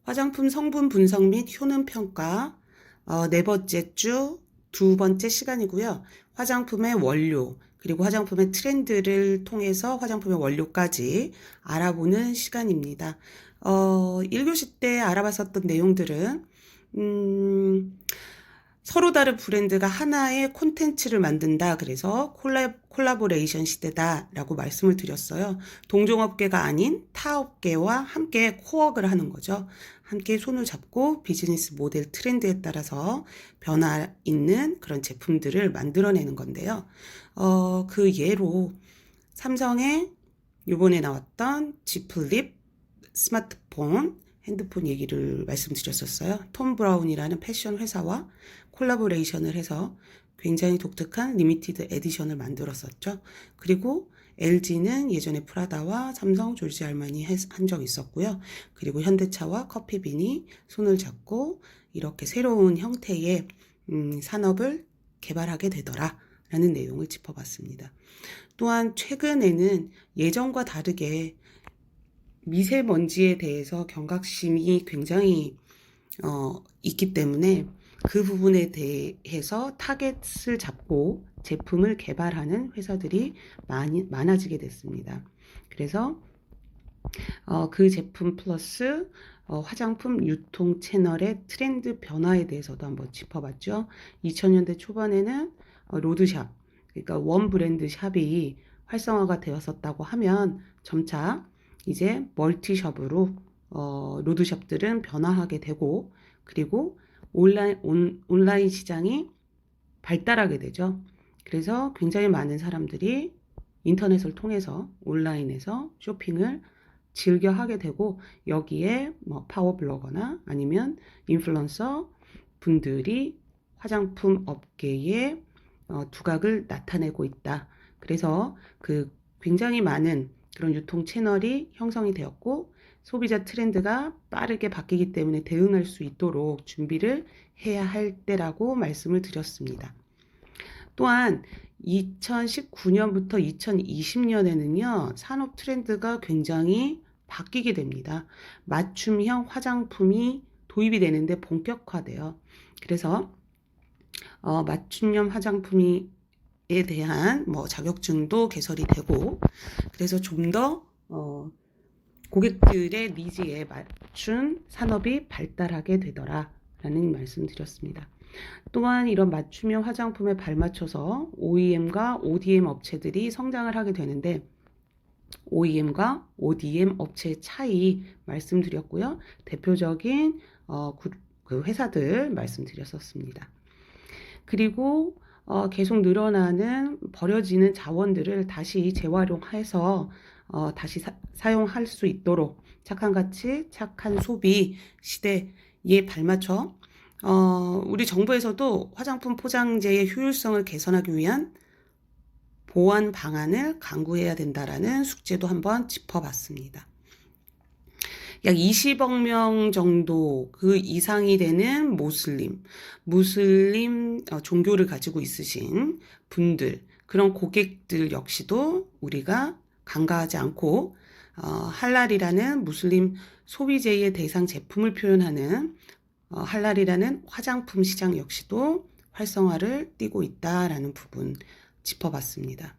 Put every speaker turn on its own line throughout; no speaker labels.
화장품 성분 분석 및 효능 평가 네 번째 주 두 번째 시간이고요. 화장품의 원료 그리고 화장품의 트렌드를 통해서 화장품의 원료까지 알아보는 시간입니다. 1교시 때 알아봤었던 내용들은 서로 다른 브랜드가 하나의 콘텐츠를 만든다. 그래서 콜라보레이션 시대다라고 말씀을 드렸어요. 동종업계가 아닌 타 업계와 함께 코워크를 하는 거죠. 함께 손을 잡고 비즈니스 모델 트렌드에 따라서 변화 있는 그런 제품들을 만들어내는 건데요. 그 예로 삼성의 이번에 나왔던 G 플립 스마트폰 핸드폰 얘기를 말씀드렸었어요. 톰 브라운이라는 패션 회사와 콜라보레이션을 해서 굉장히 독특한 리미티드 에디션을 만들었었죠. 그리고 LG는 예전에 프라다와 삼성 졸지 알마니 한 적이 있었고요. 그리고 현대차와 커피빈이 손을 잡고 이렇게 새로운 형태의 산업을 개발하게 되더라 라는 내용을 짚어봤습니다. 또한 최근에는 예전과 다르게 미세먼지에 대해서 경각심이 굉장히 있기 때문에 그 부분에 대해서 타겟을 잡고 제품을 개발하는 회사들이 많아지게 됐습니다. 그래서 그 제품 플러스 화장품 유통 채널의 트렌드 변화에 대해서도 한번 짚어봤죠. 2000년대 초반에는 로드샵, 그러니까 원 브랜드 샵이 활성화가 되었었다고 하면 점차 이제 멀티샵으로 로드샵들은 변화하게 되고 그리고 온라인 시장이 발달하게 되죠. 그래서 굉장히 많은 사람들이 인터넷을 통해서 온라인에서 쇼핑을 즐겨 하게 되고 여기에 뭐 파워블로거나 아니면 인플루언서 분들이 화장품 업계에 두각을 나타내고 있다. 그래서 그 굉장히 많은 그런 유통 채널이 형성이 되었고 소비자 트렌드가 빠르게 바뀌기 때문에 대응할 수 있도록 준비를 해야 할 때라고 말씀을 드렸습니다. 또한 2019년부터 2020년에는요, 산업 트렌드가 굉장히 바뀌게 됩니다. 맞춤형 화장품이 도입이 되는데 본격화돼요. 그래서 맞춤형 화장품에 대한 자격증도 개설이 되고 그래서 좀 더 고객들의 니즈에 맞춘 산업이 발달하게 되더라라는 말씀 드렸습니다. 또한 이런 맞춤형 화장품에 발맞춰서 OEM과 ODM 업체들이 성장을 하게 되는데 OEM과 ODM 업체의 차이 말씀드렸고요. 대표적인 그 회사들 말씀드렸었습니다. 그리고 계속 늘어나는 버려지는 자원들을 다시 재활용해서 다시 사용할 수 있도록 착한 가치, 착한 소비 시대에 발맞춰 우리 정부에서도 화장품 포장재의 효율성을 개선하기 위한 보완 방안을 강구해야 된다라는 숙제도 한번 짚어봤습니다. 약 20억 명 정도 그 이상이 되는 무슬림 종교를 가지고 있으신 분들, 그런 고객들 역시도 우리가 간과하지 않고 할랄이라는 무슬림 소비재의 대상 제품을 표현하는 할랄이라는 화장품 시장 역시도 활성화를 띠고 있다라는 부분 짚어봤습니다.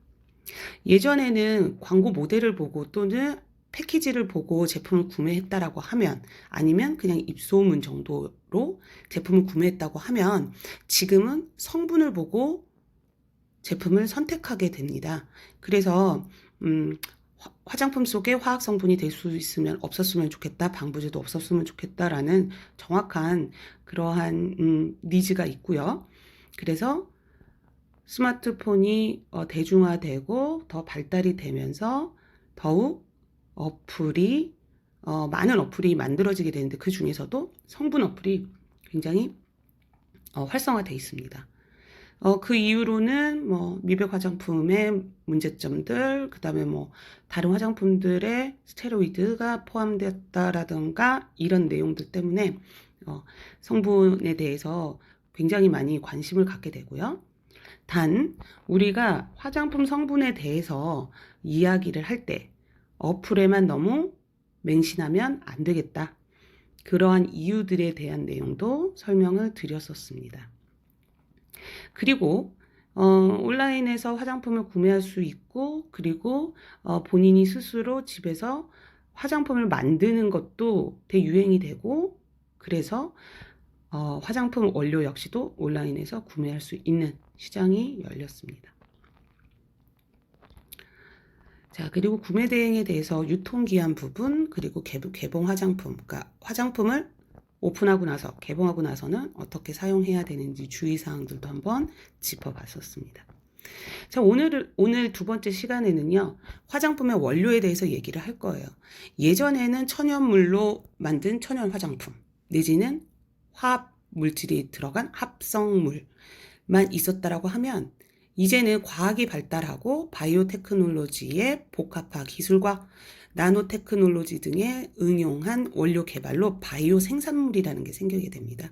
예전에는 광고 모델을 보고 또는 패키지를 보고 제품을 구매했다라고 하면 아니면 그냥 입소문 정도로 제품을 구매했다고 하면 지금은 성분을 보고 제품을 선택하게 됩니다. 그래서 화장품 속에 화학 성분이 될 수 있으면 없었으면 좋겠다, 방부제도 없었으면 좋겠다라는 정확한 그러한 니즈가 있고요. 그래서 스마트폰이 대중화되고 더 발달이 되면서 더욱 많은 어플이 만들어지게 되는데 그 중에서도 성분 어플이 굉장히 활성화되어 있습니다. 그 이후로는 미백 화장품의 문제점들, 그 다음에 다른 화장품들의 스테로이드가 포함되었다라든가 이런 내용들 때문에 성분에 대해서 굉장히 많이 관심을 갖게 되고요. 단 우리가 화장품 성분에 대해서 이야기를 할 때 어플에만 너무 맹신하면 안 되겠다. 그러한 이유들에 대한 내용도 설명을 드렸었습니다. 그리고 온라인에서 화장품을 구매할 수 있고, 그리고 본인이 스스로 집에서 화장품을 만드는 것도 대유행이 되고, 그래서 화장품 원료 역시도 온라인에서 구매할 수 있는 시장이 열렸습니다. 자, 그리고 구매 대행에 대해서 유통기한 부분, 그리고 개봉 화장품, 그러니까 화장품을 오픈하고 나서, 개봉하고 나서는 어떻게 사용해야 되는지 주의사항들도 한번 짚어봤었습니다. 자, 오늘 두 번째 시간에는요, 화장품의 원료에 대해서 얘기를 할 거예요. 예전에는 천연물로 만든 천연 화장품, 내지는 화합 물질이 들어간 합성물만 있었다라고 하면, 이제는 과학이 발달하고 바이오 테크놀로지의 복합화 기술과 나노 테크놀로지 등에 응용한 원료 개발로 바이오 생산물이라는 게 생기게 됩니다.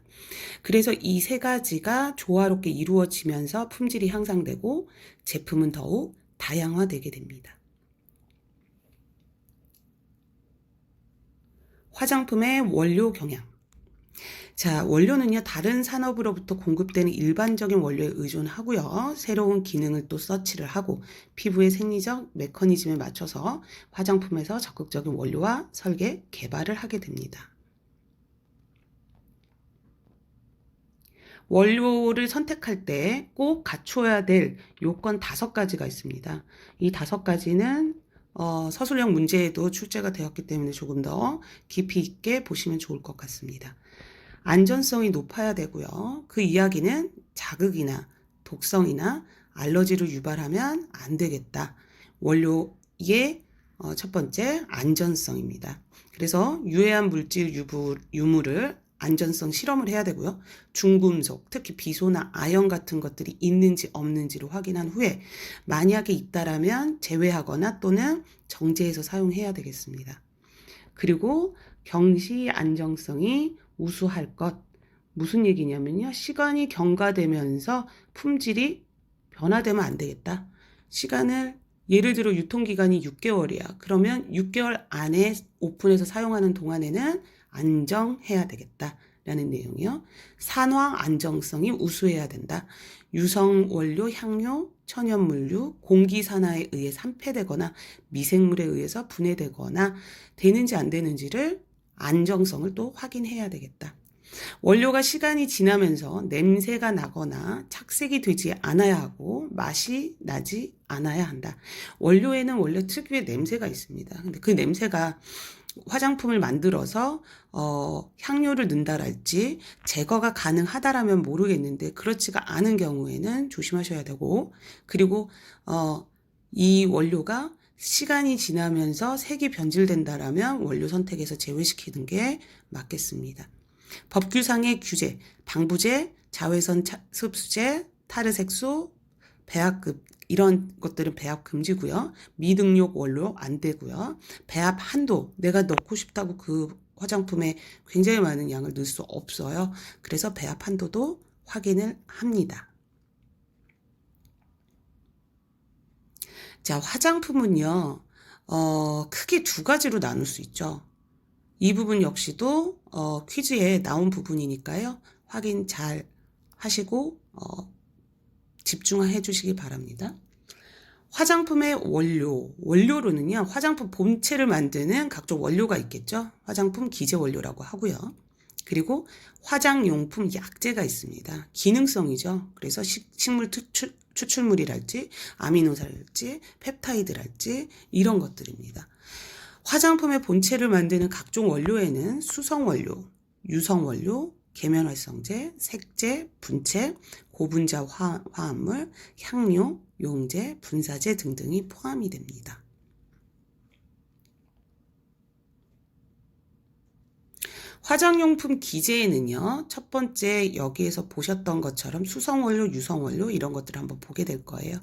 그래서 이 세 가지가 조화롭게 이루어지면서 품질이 향상되고 제품은 더욱 다양화되게 됩니다. 화장품의 원료 경향. 자, 원료는요, 다른 산업으로부터 공급되는 일반적인 원료에 의존하고요, 새로운 기능을 또 서치를 하고 피부의 생리적 메커니즘에 맞춰서 화장품에서 적극적인 원료와 설계, 개발을 하게 됩니다. 원료를 선택할 때 꼭 갖춰야 될 요건 5가지가 있습니다. 이 5가지는 서술형 문제에도 출제가 되었기 때문에 조금 더 깊이 있게 보시면 좋을 것 같습니다. 안전성이 높아야 되고요. 그 이야기는 자극이나 독성이나 알러지를 유발하면 안 되겠다. 원료의 첫 번째 안전성입니다. 그래서 유해한 물질 유무를 안전성 실험을 해야 되고요. 중금속, 특히 비소나 아연 같은 것들이 있는지 없는지를 확인한 후에 만약에 있다라면 제외하거나 또는 정제해서 사용해야 되겠습니다. 그리고 경시 안정성이 우수할 것. 무슨 얘기냐면요, 시간이 경과되면서 품질이 변화되면 안 되겠다. 시간을, 예를 들어 유통기간이 6개월이야. 그러면 6개월 안에 오픈해서 사용하는 동안에는 안정해야 되겠다 라는 내용이요. 산화 안정성이 우수해야 된다. 유성 원료, 향료, 천연물류, 공기산화에 의해 산패되거나 미생물에 의해서 분해되거나 되는지 안 되는지를 안정성을 또 확인해야 되겠다. 원료가 시간이 지나면서 냄새가 나거나 착색이 되지 않아야 하고 맛이 나지 않아야 한다. 원료에는 원래 특유의 냄새가 있습니다. 근데 그 냄새가 화장품을 만들어서 향료를 넣는다랄지 제거가 가능하다라면 모르겠는데, 그렇지가 않은 경우에는 조심하셔야 되고, 그리고 이 원료가 시간이 지나면서 색이 변질된다라면 원료 선택에서 제외시키는 게 맞겠습니다. 법규상의 규제, 방부제, 자외선 흡수제, 타르색소, 배합급, 이런 것들은 배합 금지고요. 미등록 원료 안 되고요. 배합 한도, 내가 넣고 싶다고 그 화장품에 굉장히 많은 양을 넣을 수 없어요. 그래서 배합 한도도 확인을 합니다. 자, 화장품은요, 크게 2가지로 나눌 수 있죠. 이 부분 역시도 퀴즈에 나온 부분이니까요. 확인 잘 하시고 집중해 주시기 바랍니다. 화장품의 원료로는요, 화장품 본체를 만드는 각종 원료가 있겠죠. 화장품 기재 원료라고 하고요. 그리고 화장용품 약재가 있습니다. 기능성이죠. 그래서 식물 추출물이랄지 아미노산이랄지 펩타이드랄지 이런 것들입니다. 화장품의 본체를 만드는 각종 원료에는 수성원료, 유성원료, 계면활성제, 색제, 분체, 고분자 화합물, 향료, 용제, 분사제 등등이 포함이 됩니다. 화장용품 기재에는요, 첫 번째 여기에서 보셨던 것처럼 수성원료, 유성원료 이런 것들을 한번 보게 될 거예요.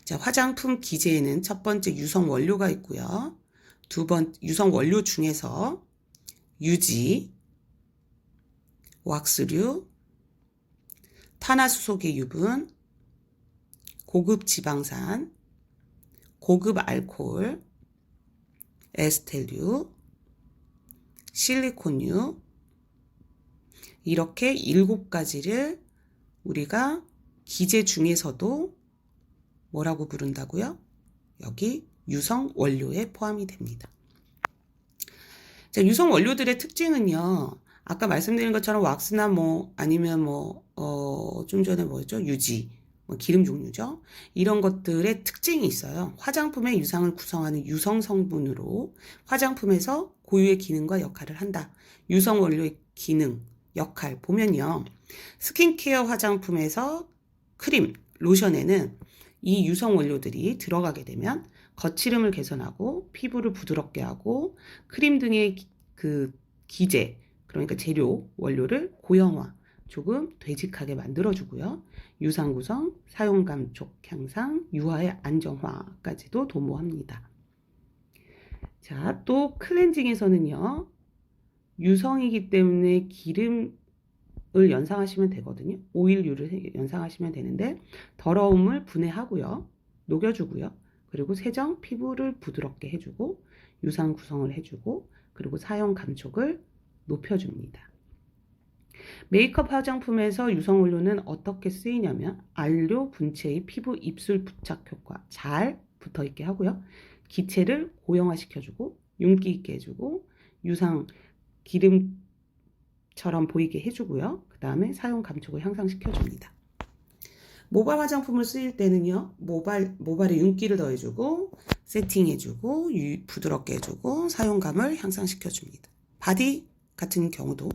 자, 화장품 기재에는 첫 번째 유성원료가 있고요. 유성원료 중에서 유지, 왁스류, 탄화수소계 유분, 고급 지방산, 고급 알코올, 에스테류, 실리콘유, 이렇게 7가지를 우리가 기제 중에서도 뭐라고 부른다고요? 여기 유성 원료에 포함이 됩니다. 자, 유성 원료들의 특징은요. 아까 말씀드린 것처럼 왁스나 아니면 좀 전에 뭐였죠? 유지, 기름 종류죠. 이런 것들의 특징이 있어요. 화장품의 유상을 구성하는 유성 성분으로 화장품에서 고유의 기능과 역할을 한다. 유성 원료의 기능, 역할 보면요. 스킨케어 화장품에서 크림, 로션에는 이 유성 원료들이 들어가게 되면 거칠음을 개선하고 피부를 부드럽게 하고 크림 등의 그 기제, 그러니까 재료, 원료를 고형화, 조금 되직하게 만들어주고요. 유상 구성, 사용 감촉 향상, 유화의 안정화까지도 도모합니다. 자, 또 클렌징에서는요. 유성이기 때문에 기름을 연상하시면 되거든요. 오일류를 연상하시면 되는데 더러움을 분해하고요. 녹여주고요. 그리고 세정, 피부를 부드럽게 해주고 유상 구성을 해주고 그리고 사용 감촉을 높여줍니다. 메이크업 화장품에서 유성 원료는 어떻게 쓰이냐면 안료 분체의 피부 입술 부착 효과 잘 붙어있게 하고요. 기체를 고형화시켜주고 윤기 있게 해주고 유상 기름처럼 보이게 해주고요. 그 다음에 사용 감촉을 향상시켜줍니다. 모발 화장품을 쓰일 때는요. 모발에 윤기를 더해주고 세팅해주고 부드럽게 해주고 사용감을 향상시켜줍니다. 바디 같은 경우도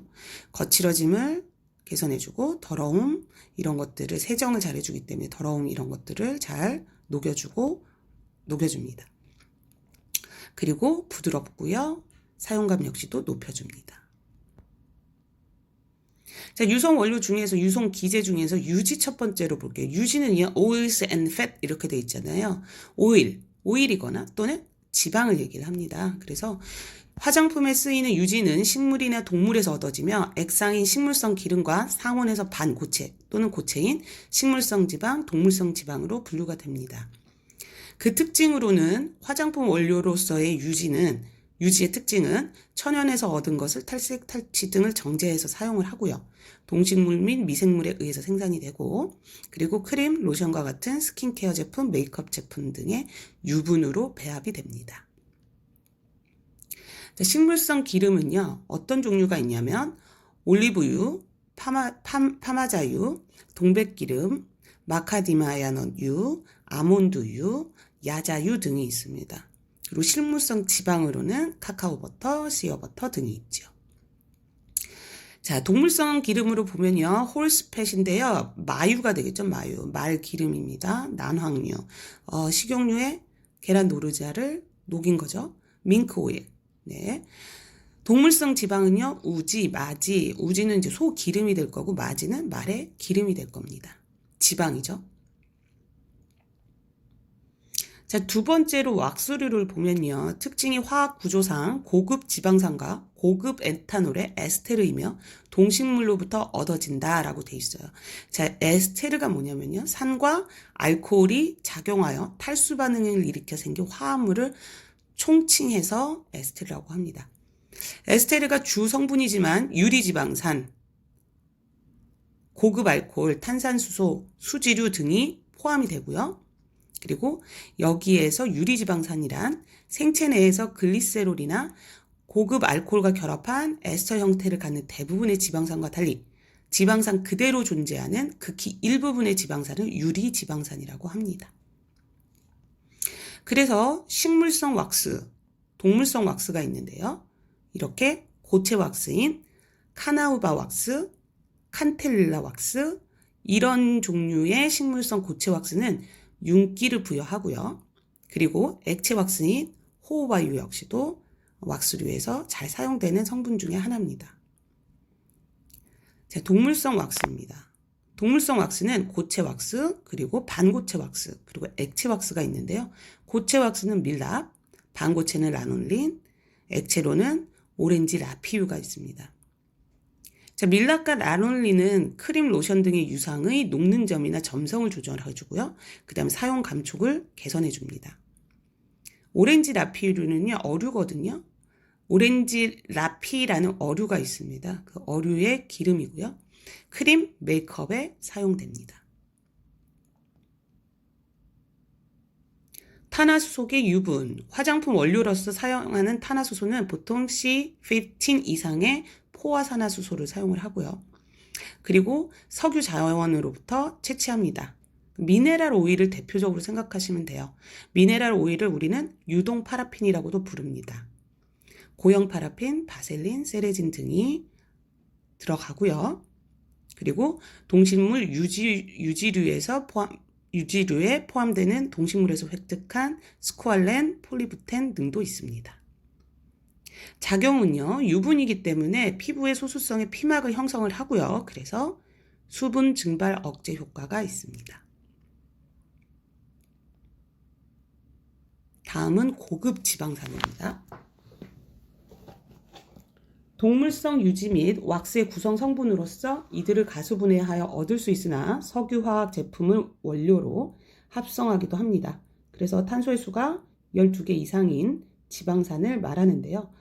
거칠어짐을 개선해주고 더러움 이런 것들을 세정을 잘 해주기 때문에 더러움 이런 것들을 잘 녹여줍니다. 그리고 부드럽고요. 사용감 역시도 높여줍니다. 자, 유성 원료 중에서 유성 기제 중에서 유지 첫 번째로 볼게요. 유지는요. oils and fat 이렇게 돼 있잖아요. 오일이거나 또는 지방을 얘기를 합니다. 그래서 화장품에 쓰이는 유지는 식물이나 동물에서 얻어지며 액상인 식물성 기름과 상온에서 반고체 또는 고체인 식물성 지방, 동물성 지방으로 분류가 됩니다. 그 특징으로는 화장품 원료로서의 유지의 특징은 천연에서 얻은 것을 탈색, 탈취 등을 정제해서 사용을 하고요. 동식물 및 미생물에 의해서 생산이 되고 그리고 크림, 로션과 같은 스킨케어 제품, 메이크업 제품 등의 유분으로 배합이 됩니다. 자, 식물성 기름은요. 어떤 종류가 있냐면 올리브유, 파마자유, 동백기름, 마카디마야넛유, 아몬드유, 야자유 등이 있습니다. 그리고 식물성 지방으로는 카카오버터, 씨어버터 등이 있죠. 자, 동물성 기름으로 보면요. 홀스팻인데요. 마유가 되겠죠. 말 기름입니다. 난황류, 식용유에 계란 노른자를 녹인 거죠. 밍크 오일. 네. 동물성 지방은요. 우지, 마지. 우지는 이제 소 기름이 될 거고 마지는 말의 기름이 될 겁니다. 지방이죠. 자, 두 번째로 왁스류를 보면요. 특징이 화학 구조상 고급 지방산과 고급 에탄올의 에스테르이며 동식물로부터 얻어진다라고 돼 있어요. 자, 에스테르가 뭐냐면요. 산과 알코올이 작용하여 탈수 반응을 일으켜 생긴 화합물을 총칭해서 에스테르라고 합니다. 에스테르가 주 성분이지만 유리지방산, 고급 알코올, 탄산수소, 수지류 등이 포함이 되고요. 그리고 여기에서 유리지방산이란 생체 내에서 글리세롤이나 고급 알코올과 결합한 에스터 형태를 갖는 대부분의 지방산과 달리 지방산 그대로 존재하는 극히 일부분의 지방산을 유리지방산이라고 합니다. 그래서 식물성 왁스, 동물성 왁스가 있는데요. 이렇게 고체 왁스인 카나우바 왁스, 칸텔릴라 왁스 이런 종류의 식물성 고체 왁스는 윤기를 부여하고요. 그리고 액체 왁스인 호호바유 역시도 왁스류에서 잘 사용되는 성분 중에 하나입니다. 자, 동물성 왁스입니다. 동물성 왁스는 고체 왁스, 그리고 반고체 왁스, 그리고 액체 왁스가 있는데요. 고체 왁스는 밀랍, 반고체는 라놀린, 액체로는 오렌지 라피유가 있습니다. 자, 밀랍과 라놀린은 크림, 로션 등의 유상의 녹는 점이나 점성을 조절해주고요. 그 다음에 사용 감촉을 개선해줍니다. 오렌지 라피유는요, 어류거든요. 오렌지 라피라는 어류가 있습니다. 그 어류의 기름이고요. 크림, 메이크업에 사용됩니다. 탄화수소의 유분, 화장품 원료로서 사용하는 탄화수소는 보통 C15 이상의 포화산화수소를 사용을 하고요. 그리고 석유 자원으로부터 채취합니다. 미네랄 오일을 대표적으로 생각하시면 돼요. 미네랄 오일을 우리는 유동 파라핀이라고도 부릅니다. 고형 파라핀, 바셀린, 세레진 등이 들어가고요. 그리고 동식물 유지류에 포함되는 동식물에서 획득한 스쿠알렌, 폴리부텐 등도 있습니다. 작용은요, 유분이기 때문에 피부의 소수성의 피막을 형성을 하고요. 그래서 수분 증발 억제 효과가 있습니다. 다음은 고급 지방산입니다. 동물성 유지 및 왁스의 구성 성분으로서 이들을 가수분해하여 얻을 수 있으나 석유화학 제품을 원료로 합성하기도 합니다. 그래서 탄소의 수가 12개 이상인 지방산을 말하는데요.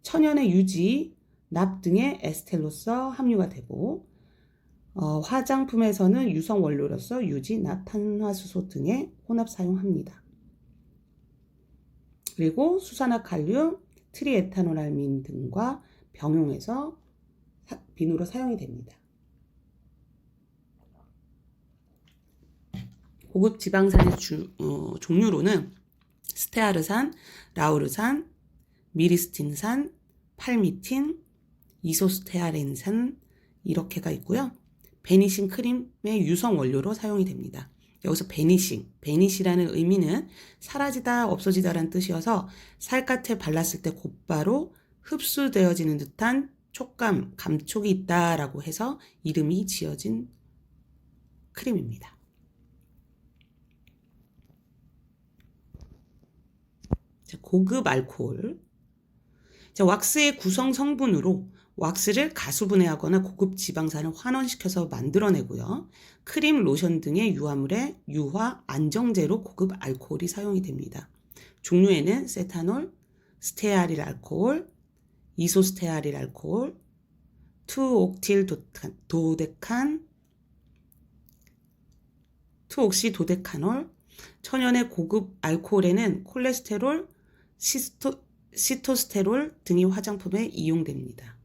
천연의 유지, 납 등의 에스테로서 함유가 되고 화장품에서는 유성 원료로서 유지, 납, 탄화수소 등의 혼합 사용합니다. 그리고 수산화칼륨, 트리에타노랄민 등과 병용해서 비누로 사용이 됩니다. 고급 지방산의 종류로는 스테아르산, 라우르산, 미리스틴산, 팔미틴, 이소스테아렌산 이렇게가 있고요. 베니싱 크림의 유성 원료로 사용이 됩니다. 여기서 베니시라는 의미는 사라지다, 없어지다라는 뜻이어서 살갗에 발랐을 때 곧바로 흡수되어지는 듯한 촉감, 감촉이 있다라고 해서 이름이 지어진 크림입니다. 고급 알코올. 왁스의 구성 성분으로 왁스를 가수분해하거나 고급 지방산을 환원시켜서 만들어내고요. 크림, 로션 등의 유화물의 유화 안정제로 고급 알코올이 사용이 됩니다. 종류에는 세타놀, 스테아릴 알코올, 이소스테아릴 알코올, 2옥시도데카놀, 천연의 고급 알코올에는 콜레스테롤, 시토스테롤 등이 화장품에 이용됩니다.